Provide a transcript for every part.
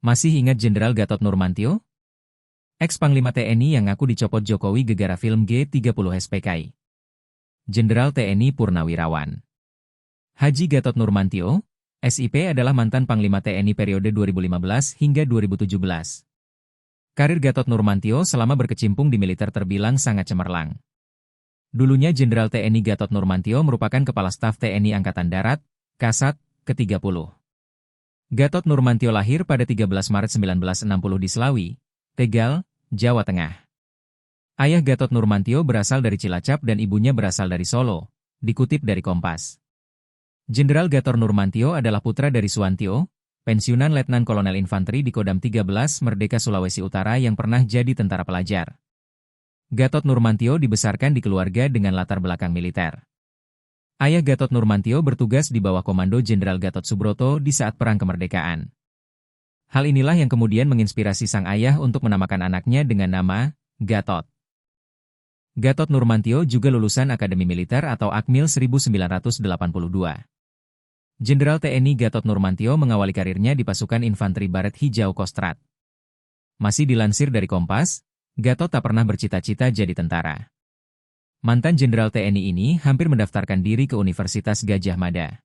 Masih ingat Jenderal Gatot Nurmantio? Ex-Panglima TNI yang ngaku dicopot Jokowi gegara film G30 SPKI. Jenderal TNI Purnawirawan Haji Gatot Nurmantio, SIP adalah mantan Panglima TNI periode 2015 hingga 2017. Karir Gatot Nurmantio selama berkecimpung di militer terbilang sangat cemerlang. Dulunya Jenderal TNI Gatot Nurmantio merupakan Kepala Staf TNI Angkatan Darat, Kasat, ke-30. Gatot Nurmantio lahir pada 13 Maret 1960 di Slawi, Tegal, Jawa Tengah. Ayah Gatot Nurmantio berasal dari Cilacap dan ibunya berasal dari Solo, dikutip dari Kompas. Jenderal Gatot Nurmantio adalah putra dari Suwantio, pensiunan Letnan Kolonel Infanteri di Kodam 13 Merdeka Sulawesi Utara yang pernah jadi tentara pelajar. Gatot Nurmantio dibesarkan di keluarga dengan latar belakang militer. Ayah Gatot Nurmantio bertugas di bawah komando Jenderal Gatot Subroto di saat Perang Kemerdekaan. Hal inilah yang kemudian menginspirasi sang ayah untuk menamakan anaknya dengan nama Gatot. Gatot Nurmantio juga lulusan Akademi Militer atau Akmil 1982. Jenderal TNI Gatot Nurmantio mengawali karirnya di pasukan infanteri Baret Hijau Kostrad. Masih dilansir dari Kompas, Gatot tak pernah bercita-cita jadi tentara. Mantan Jenderal TNI ini hampir mendaftarkan diri ke Universitas Gadjah Mada.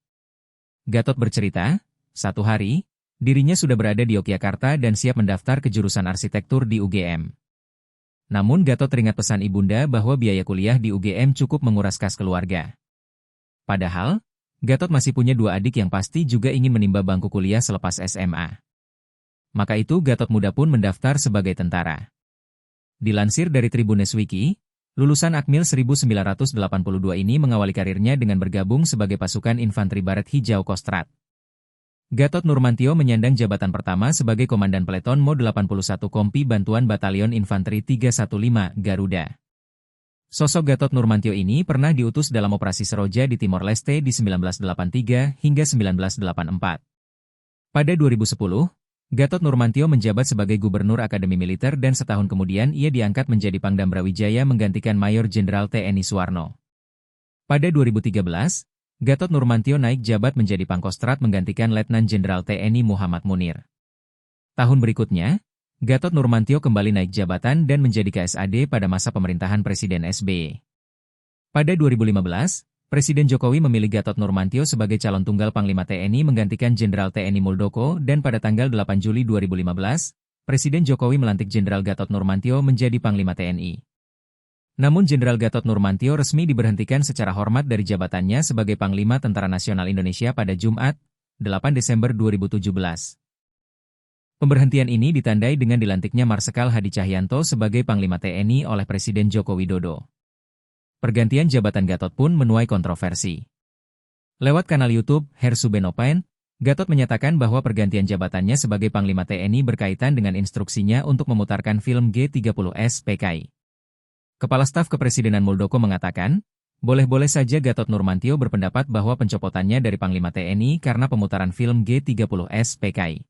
Gatot bercerita, satu hari, dirinya sudah berada di Yogyakarta dan siap mendaftar ke jurusan arsitektur di UGM. Namun Gatot teringat pesan ibunda bahwa biaya kuliah di UGM cukup menguras kas keluarga. Padahal, Gatot masih punya dua adik yang pasti juga ingin menimba bangku kuliah selepas SMA. Maka itu Gatot muda pun mendaftar sebagai tentara. Dilansir dari Tribunes Wiki, lulusan Akmil 1982 ini mengawali karirnya dengan bergabung sebagai pasukan infanteri Baret Hijau Kostrad. Gatot Nurmantio menyandang jabatan pertama sebagai Komandan Peleton Mo 81 Kompi Bantuan Batalion Infanteri 315 Garuda. Sosok Gatot Nurmantio ini pernah diutus dalam operasi Seroja di Timor Leste di 1983 hingga 1984. Pada 2010, Gatot Nurmantio menjabat sebagai Gubernur Akademi Militer dan setahun kemudian ia diangkat menjadi Pangdam Brawijaya menggantikan Mayor Jenderal TNI Suwarno. Pada 2013, Gatot Nurmantio naik jabat menjadi Pangkostrat menggantikan Letnan Jenderal TNI Muhammad Munir. Tahun berikutnya, Gatot Nurmantio kembali naik jabatan dan menjadi KSAD pada masa pemerintahan Presiden SBY. Pada 2015, Presiden Jokowi memilih Gatot Nurmantio sebagai calon tunggal Panglima TNI menggantikan Jenderal TNI Muldoko dan pada tanggal 8 Juli 2015, Presiden Jokowi melantik Jenderal Gatot Nurmantio menjadi Panglima TNI. Namun Jenderal Gatot Nurmantio resmi diberhentikan secara hormat dari jabatannya sebagai Panglima Tentara Nasional Indonesia pada Jumat, 8 Desember 2017. Pemberhentian ini ditandai dengan dilantiknya Marsikal Hadi Cahyanto sebagai Panglima TNI oleh Presiden Joko Widodo. Pergantian jabatan Gatot pun menuai kontroversi. Lewat kanal YouTube Hersubenopain, Gatot menyatakan bahwa pergantian jabatannya sebagai Panglima TNI berkaitan dengan instruksinya untuk memutarkan film G30 SPKI. Kepala Staf Kepresidenan Muldoko mengatakan, boleh-boleh saja Gatot Nurmantio berpendapat bahwa pencopotannya dari Panglima TNI karena pemutaran film G30 SPKI.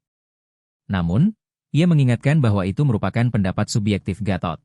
Namun, ia mengingatkan bahwa itu merupakan pendapat subjektif Gatot.